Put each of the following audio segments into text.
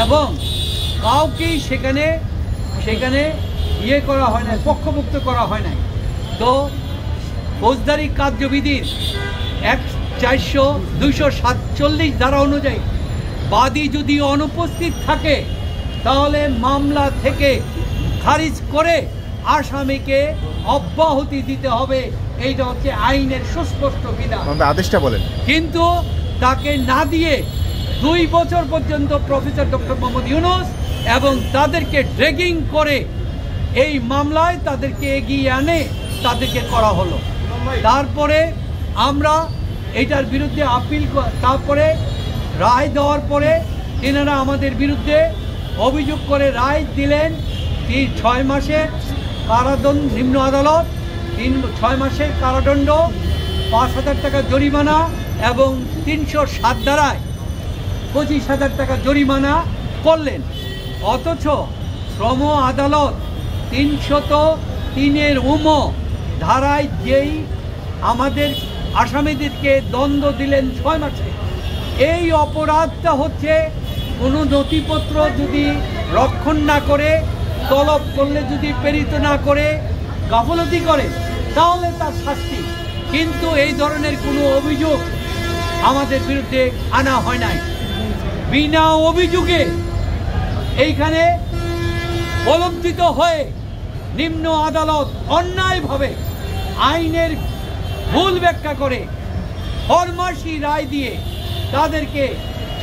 এবং কাউকেই সেখানে সেখানে ইয়ে করা হয় না, পক্ষভুক্ত করা হয় নাই। তো ফৌজদারি কার্যবিধির 247 ধারা অনুযায়ী বাদী যদি অনুপস্থিত থাকে তাহলে মামলা থেকে খারিজ করে আসামিকে অব্যাহতি দিতে হবে। এইটা হচ্ছে আইনের সুস্পষ্ট বিধান। আদেশটা বলেন। কিন্তু তাকে না দিয়ে 2 বছর পর্যন্ত প্রফেসর ডক্টর মোহাম্মদ ইউনূস এবং তাদেরকে ড্রেগিং করে এই মামলায় তাদেরকে এগিয়ে আনে তাদেরকে করা হলো। তারপরে আমরা এটার বিরুদ্ধে আপিল, তারপরে রায় দেওয়ার পরে এনারা আমাদের বিরুদ্ধে অভিযোগ করে রায় দিলেন 6 মাসের কারাদণ্ড, নিম্ন আদালত 6 মাসের কারাদণ্ড, 5,000 টাকা জরিমানা এবং 307 ধারায় 25,000 টাকা জরিমানা করলেন। অথচ শ্রম আদালত 303 ধারায় যেই আমাদের আসামিদেরকে দণ্ড দিলেন 6 মাসে, এই অপরাধটা হচ্ছে কোনো নথিপত্র যদি রক্ষণ না করে, তলব করলে যদি প্রেরিত না করে, গাফলতি করে, তাহলে তার শাস্তি। কিন্তু এই ধরনের কোনো অভিযোগ আমাদের বিরুদ্ধে আনা হয় নাই। বিনা অভিযোগে এইখানে প্রলব্ধিত হয়ে নিম্ন আদালত অন্যায়ভাবে আইনের ভুল ব্যাখ্যা করে ফরমাসি রায় দিয়ে তাদেরকে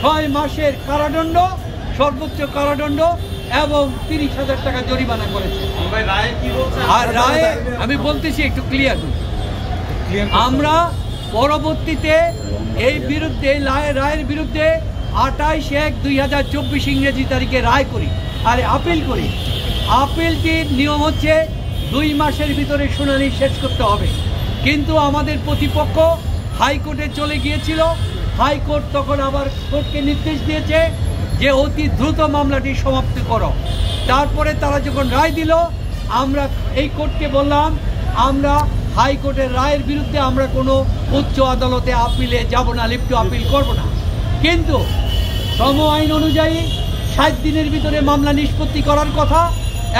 6 মাসের কারাদণ্ড, সর্বোচ্চ কারাদণ্ড এবং 30,000 টাকা জরিমানা করেছে। আর রায়ে আমি বলতেছি একটু ক্লিয়ার, আমরা পরবর্তীতে এই বিরুদ্ধে রায়ের বিরুদ্ধে 28/1/2024 ইংরেজি তারিখে রায় করি আর আপিল করি। আপিলটির নিয়ম হচ্ছে 2 মাসের ভিতরে শুনানি শেষ করতে হবে। কিন্তু আমাদের প্রতিপক্ষ হাইকোর্টে চলে গিয়েছিল। হাইকোর্ট তখন আবার কোর্টকে নির্দেশ দিয়েছে যে অতি দ্রুত মামলাটি সমাপ্ত করো। তারপরে তারা যখন রায় দিল, আমরা এই কোর্টকে বললাম আমরা হাইকোর্টের রায়ের বিরুদ্ধে আমরা কোনো উচ্চ আদালতে আপিলে যাব না, লিপ্ট আপিল করব না। কিন্তু শ্রম আইন অনুযায়ী 60 দিনের ভিতরে মামলা নিষ্পত্তি করার কথা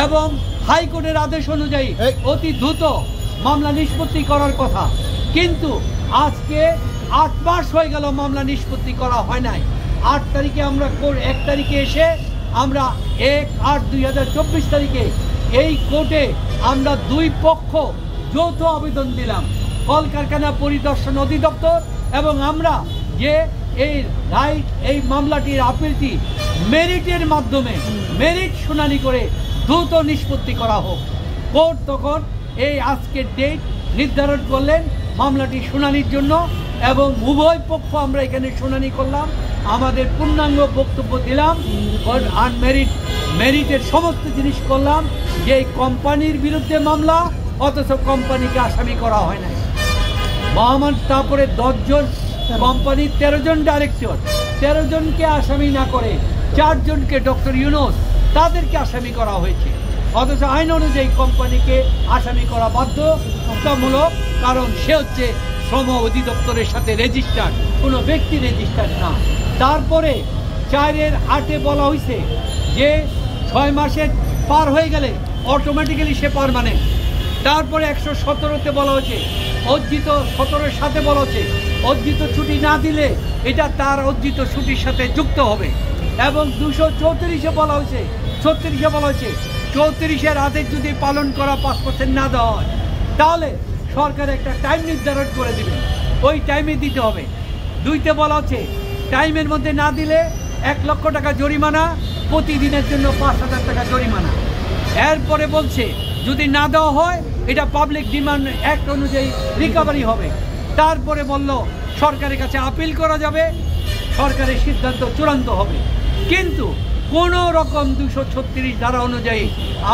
এবং হাইকোর্টের আদেশ অনুযায়ী অতি দ্রুত মামলা নিষ্পত্তি করার কথা। কিন্তু আজকে 8 মাস হয়ে গেল মামলা নিষ্পত্তি করা হয় নাই। 8 তারিখে আমরা 1 তারিখে এসে আমরা 1/8/2024 তারিখে এই কোর্টে আমরা 2 পক্ষ যৌথ আবেদন দিলাম, কলকারখানা পরিদর্শন অধিদপ্তর এবং আমরা, যে এই মামলাটির আপিলটি মেরিটের মাধ্যমে মেরিট শুনানি করে দ্রুত নিষ্পত্তি করা হোক। কোর্ট তখন এই আজকের ডেট নির্ধারণ করলেন মামলাটি শুনানির জন্য এবং উভয় পক্ষ আমরা এখানে শুনানি করলাম, আমাদের পূর্ণাঙ্গ বক্তব্য দিলাম আর মেরিটের সমস্ত জিনিস করলাম। যে এই কোম্পানির বিরুদ্ধে মামলা, অথচ কোম্পানিকে আসামি করা হয় নাই। তারপরে 10 জন কোম্পানির 13 জন ডাইরেক্টর, 13 জনকে আসামি না করে 4 জনকে ডক্টর ইউনূস তাদেরকে আসামি করা হয়েছে। অথচ আইন অনুযায়ী কোম্পানিকে আসামি করা বাধ্যতামূলক, কারণ সে হচ্ছে শ্রম অধিদপ্তরের সাথে রেজিস্টার্ড, কোনো ব্যক্তি রেজিস্টার্ড না। তারপরে 4/8 বলা হয়েছে যে 6 মাসের পার হয়ে গেলে অটোমেটিক্যালি সে পারমানেন্ট। তারপরে 117-তে বলা হয়েছে অর্জিত, 17-এর সাথে বলা হচ্ছে অর্জিত ছুটি না দিলে এটা তার অর্জিত ছুটির সাথে যুক্ত হবে। এবং 234-এ বলা হয়েছে, 36-এ বলা হয়েছে 34-এর আদেশ যদি পালন করা 5% না দেওয়া হয় তাহলে সরকার একটা টাইম নির্ধারণ করে দিবে, ওই টাইমে দিতে হবে। 2-তে বলা হচ্ছে টাইমের মধ্যে না দিলে 1 লক্ষ টাকা জরিমানা, প্রতিদিনের জন্য 5,000 টাকা জরিমানা। এরপরে বলছে যদি না দেওয়া হয় এটা পাবলিক ডিমান্ড অ্যাক্ট অনুযায়ী রিকভারি হবে। তারপরে বলল সরকারের কাছে আপিল করা যাবে, সরকারের সিদ্ধান্ত চূড়ান্ত হবে। কিন্তু কোনো রকম 236 ধারা অনুযায়ী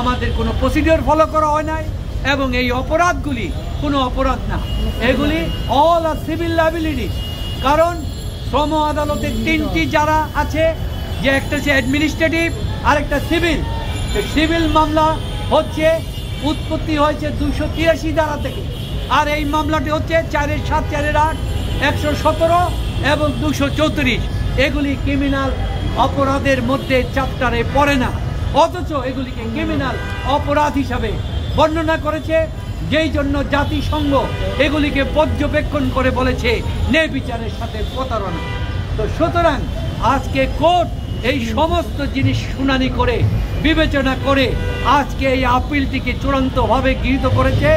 আমাদের কোনো প্রসিডিওর ফলো করা হয় নাই এবং এই অপরাধগুলি কোনো অপরাধ না, এগুলি অল আর সিভিল লায়াবিলিটি। কারণ শ্রম আদালতের 3টি যারা আছে, যে একটা হচ্ছে অ্যাডমিনিস্ট্রেটিভ আর একটা সিভিল। সিভিল মামলা হচ্ছে উৎপত্তি হয়েছে 283 ধারা থেকে, আর এই মামলাটি হচ্ছে 4/7, 4/8, 117 এবং 234। এগুলি ক্রিমিনাল অপরাধের মধ্যে চ্যাপ্টারে পড়ে না, অথচ এগুলিকে ক্রিমিনাল অপরাধ হিসাবে বর্ণনা করেছে, যেই জন্য জাতিসংঘ এগুলিকে পর্যবেক্ষণ করে বলেছে ন্যায়বিচারের সাথে প্রতারণা। তো সুতরাং আজকে কোর্ট এই সমস্ত জিনিস শুনানি করে বিবেচনা করে আজকে এই আপিলটিকে চূড়ান্তভাবে গৃহীত করেছে,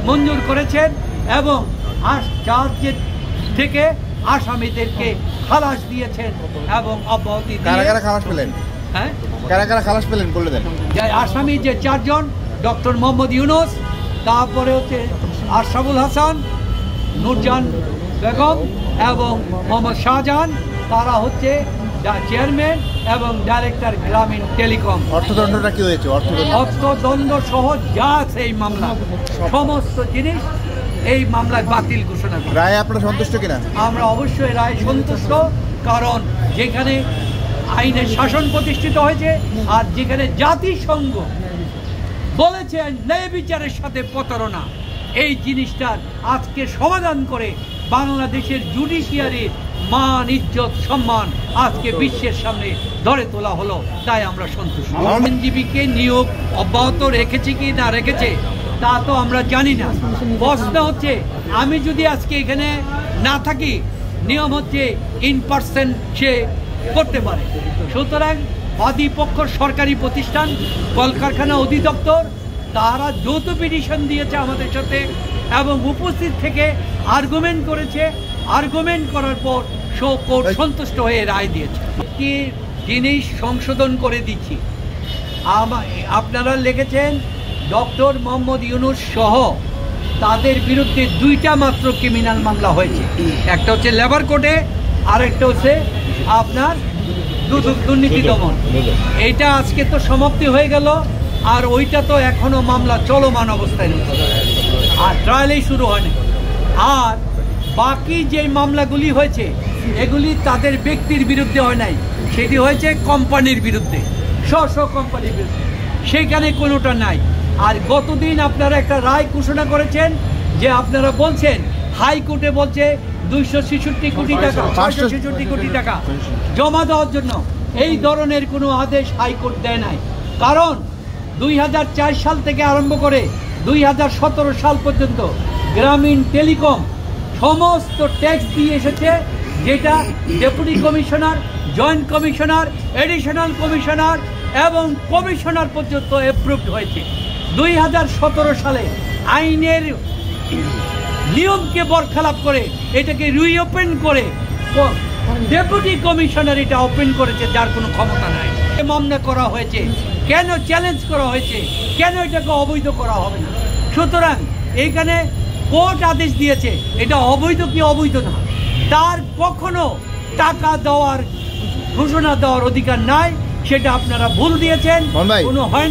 মঞ্জুর করেছেন এবং জাজের থেকে আসামিদেরকে খালাস দিয়েছেন এবং অব্যাহতি দিয়ে। কারা কারা খালাস পেলেন? হ্যাঁ, কারা কারা খালাস পেলেন বলে দেন। আসামি যে চারজন, ডক্টর মোহাম্মদ ইউনুস, তারপরে হচ্ছে আশরাফুল হাসান, নূরজাহান বেগম এবং মোহাম্মদ শাহজাহান, তারা হচ্ছে চেয়ারম্যান এবং ডাইরেক্টর গ্রামীণ টেলিকম। অর্থদণ্ডটা কি হয়েছে? অর্থদণ্ড সহ যা আছে এই মামলা সমস্ত জিনিস এই মামলায় বাতিল ঘোষণা করা। রায়ে আপনারা সন্তুষ্ট কিনা? আমরা অবশ্যই রায় সন্তুষ্ট, কারণ যেখানে আইনের শাসন প্রতিষ্ঠিত হয়েছে আর যেখানে জাতিসংঘ বলেছে ন্যায় বিচারের সাথে প্রতারণা, এই জিনিসটার আজকে সমাধান করে বাংলাদেশের জুডিশিয়ারির মান, ইজ্জত, সম্মান আজকে বিশ্বের সামনে ধরে তোলা হলো, তাই আমরা সন্তুষ্ট। আইনজীবীকে নিয়োগ অব্যাহত রেখেছে কি না রেখেছে তা তো আমরা জানি না। প্রশ্ন হচ্ছে আমি যদি আজকে এখানে না থাকি, নিয়ম হচ্ছে ইন পার্সন সে করতে পারে। সুতরাং বাদীপক্ষ সরকারি প্রতিষ্ঠান, কলকারখানা অধিদপ্তর, তারা যৌথ পিটিশন দিয়েছে আমাদের সাথে এবং উপস্থিত থেকে আর্গুমেন্ট করেছে। আর্গুমেন্ট করার পর কোর্ট সন্তুষ্ট হয়ে রায় দিয়েছে। একটি জিনিস সংশোধন করে দিচ্ছি, আপনারা লিখেছেন ডক্টর মোহাম্মদ ইউনুস সহ তাদের বিরুদ্ধে 2টা মাত্র ক্রিমিনাল মামলা হয়েছে, একটা হচ্ছে লেবার কোর্টে, আরেকটা হচ্ছে আপনার দুর্নীতি দমন। এইটা আজকে তো সমাপ্তি হয়ে গেল, আর ওইটা তো এখনো মামলা চলমান অবস্থায় রয়েছে, আর ট্রায়ালেই শুরু হয়নি। আর বাকি যে মামলাগুলি হয়েছে এগুলি তাদের ব্যক্তির বিরুদ্ধে হয় নাই, সেটি হয়েছে কোম্পানির বিরুদ্ধে, স্ব কোম্পানির বিরুদ্ধে, সেখানে কোনোটা নাই। আর গতদিন আপনারা একটা রায় ঘোষণা করেছেন যে আপনারা বলছেন হাইকোর্টে বলছে 266 কোটি টাকা, 566 কোটি টাকা জমা দেওয়ার জন্য। এই ধরনের কোনো আদেশ হাইকোর্ট দেয় নাই, কারণ 2004 সাল থেকে আরম্ভ করে 2017 সাল পর্যন্ত গ্রামীণ টেলিকম সমস্ত ট্যাক্স দিয়ে এসেছে, যেটা deputy commissioner, joint commissioner, additional commissioner এবং কমিশনার পর্যন্ত অ্যাপ্রুভড হয়েছে। 2017 সালে আইনের নিয়মকে বরখেলাপ করে এটাকে রিওপেন করে ডেপুটি কমিশনার এটা ওপেন করেছে, যার কোনো ক্ষমতা নাই। মামলা করা হয়েছে কেন, চ্যালেঞ্জ করা হয়েছে কেন, এটাকে অবৈধ করা হবে না। সুতরাং এইখানে কোর্ট আদেশ দিয়েছে, এটা অবৈধ কি অবৈধ না, তার কখনো টাকা দেওয়ার ঘোষণা দেওয়ার অধিকার নাই, সেটা আপনারা ভুল দিয়েছেন, কোনো হয় না।